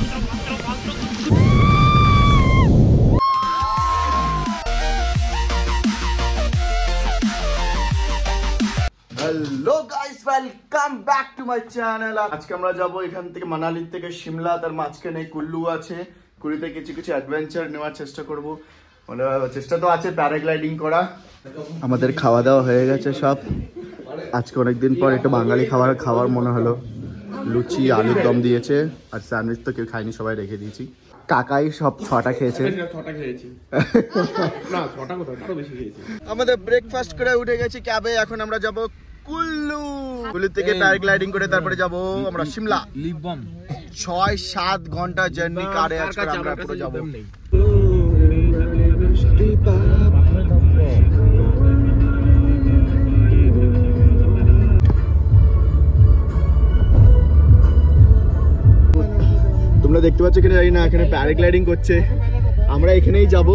Hello guys, welcome back to my channel. আজকে আমরা যাব এখান থেকে মানালি থেকে শিমলা, তার মাঝখানে কুল্লু আছে। কুল্লুতে কিছু কিছু অ্যাডভেঞ্চার নেওয়ার চেষ্টা করব, মানে চেষ্টা তো আছে প্যারাগ্লাইডিং করা। আমাদের খাওয়া দাওয়া হয়ে গেছে সব। আজকে অনেকদিন পর একটু বাঙালি খাবার মনে হলো। লুচি আলুর দম দিয়েছে, আর স্যান্ডউইচ তো কেউ খায়নি, সবাই রেখে দিয়েছি। কাকাই সব 6টা খেয়েছে। আমাদের ব্রেকফাস্ট করে উঠে গেছি ক্যাবে। এখন আমরা যাব কুল্লু। কুল্লু থেকে প্যারাগ্লাইডিং করে তারপরে যাব আমরা শিমলা। 6-7 ঘন্টা জার্নি কারে আজকে আমরা পুরো যাব। তোমরা দেখতে পাচ্ছ কিনা জানি না, এখানে প্যারাগ্লাইডিং করছে। আমরা এখানেই যাব,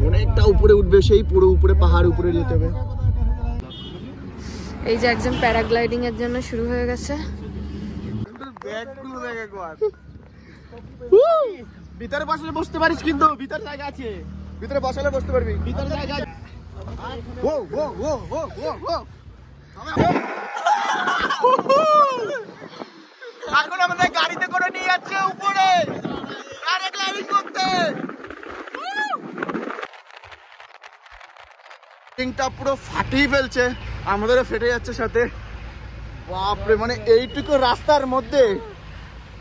অনেকটা উপরে উঠবে, সেই পুরো উপরে পাহাড় উপরে যেতে হবে। এই যে একজন প্যারাগ্লাইডিং এর জন্য শুরু হয়ে গেছে। ভিতরে বসলে বসতে পারিস, কিন্তু ভিতরে জায়গা আছে, ভিতরে বসালে বসতে পারবি, ভিতরে জায়গা আছে। ও ও ও ও ও ও এখন আমাদের গাড়িতে করে নিয়ে যাচ্ছে উপরে প্যারাগ্লাইডিং করতে। টা পুরো ফাটিয়ে ফেলছে, আমাদেরও ফেটে যাচ্ছে সাথে। বাপরে, মানে এইটুকু রাস্তার মধ্যে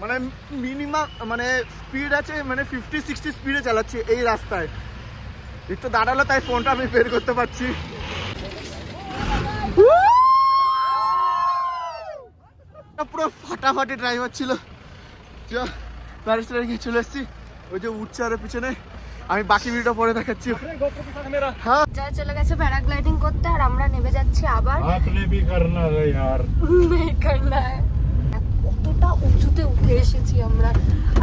মানে মিনিমাম মানে স্পিড আছে, মানে 50-60 স্পিডে চালাচ্ছে এই রাস্তায়। একটু দাঁড়ালো তাই ফোনটা আমি বের করতে পারছি। পুরো ফাটাফাটি ড্রাইভার ছিল। প্যারাগ্লাইডিং চলে এসেছি, ওই যে উঠছে আরো পিছনে। আমি বাকি ভিডিওটা পরে দেখাচ্ছি। হ্যাঁ, যা চলে গেছে প্যারাগ্লাইডিং করতে, আর আমরা নেমে যাচ্ছি আবার। কতটা উঁচুতে উঠে এসেছি আমরা,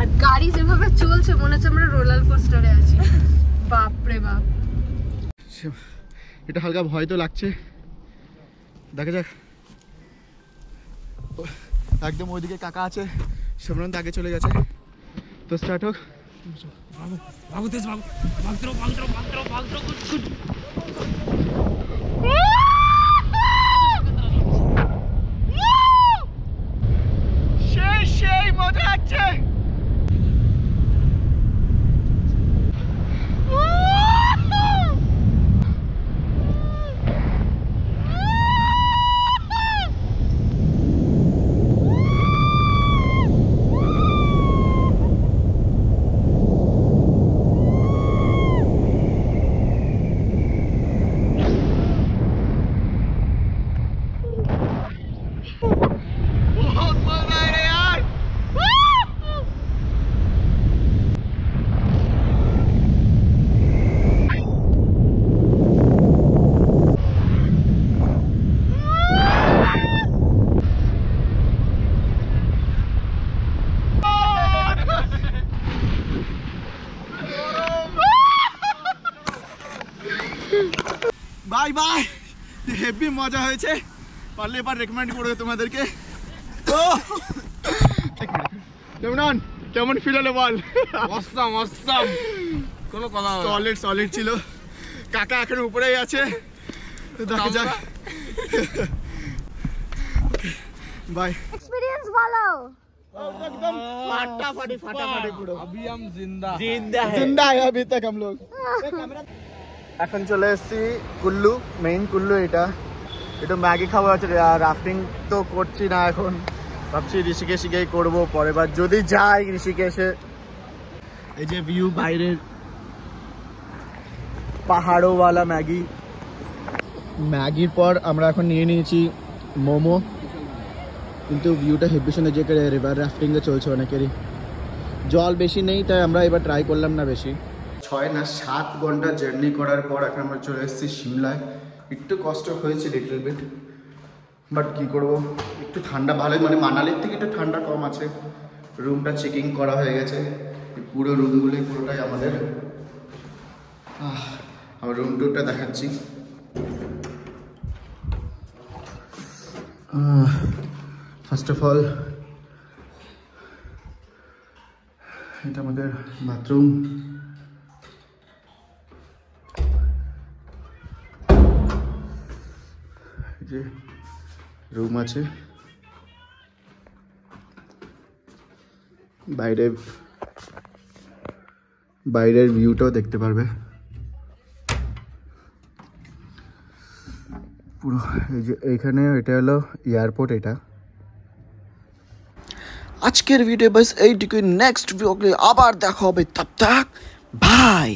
আর গাড়ি যেভাবে চলছে মনে হচ্ছে আমরা রোলার কোস্টারে আছি। বাপরে বাপ, এটা হালকা ভয় তো লাগছে, দেখা যাক। একদম ওইদিকে কাকা আছে, সেমন আগে চলে গেছে, তো স্টার্ট হোক। সেই মজা আছে। বাই বাই, হেভি মজা হয়েছে। পারলে এবার রেকমেন্ড করবো তোমাদেরকে। কেমন ফিল হলো বল? অসাম অসাম, কোনো কথা না, সলিড ছিল। কাকা এখন উপরেই আছে, তো দেখা যাক। বাই। এক্সপেরিয়েন্স ভালো, एकदम फाटाफाटी পুরো। अभी हम जिंदा है अभी तक हम लोग। এখন চলে এসেছি কুল্লু, মেইন কুল্লু। এটা একটু ম্যাগি খাওয়া আছে। রাফটিং তো করছি না এখন, ভাবছি ঋষিকেশে গিয়ে করবো পরের বার যদি যাই ঋষিকেশে। এই যে ভিউ বাইরের, পাহাড়ওয়ালা ম্যাগির পর আমরা এখন নিয়ে নিয়েছি মোমো। কিন্তু ভিউটা হেভি সুন্দর, যে রিভার রাফটিংয়ে চলছে অনেকেরই। জল বেশি নেই তাই আমরা এবার ট্রাই করলাম না বেশি। 6-7 ঘন্টা জার্নি করার পর এখন আমরা চলে এসেছি শিমলায়। একটু কষ্ট হয়েছে লিটল বিট, বাট কী করবো, একটু ঠান্ডা ভালোই, মানে মানালির থেকে একটু ঠান্ডা কম আছে। রুমটা চেকিং করা হয়ে গেছে, পুরো রুমগুলোই পুরোটাই আমাদের। আমার রুম টুরটা দেখাচ্ছি। ফার্স্ট অফ অল এটা আমাদের বাথরুম। যে রুম আছে, বাইরের ভিউটাও দেখতে পারবে পুরো। এই যে এইখানে এটা হলো এয়ারপোর্ট। এটা আজকের ভিডিও বাস এইটুকুই। নেক্সট ভিডিও আবার দেখা হবে, তব তক বাই।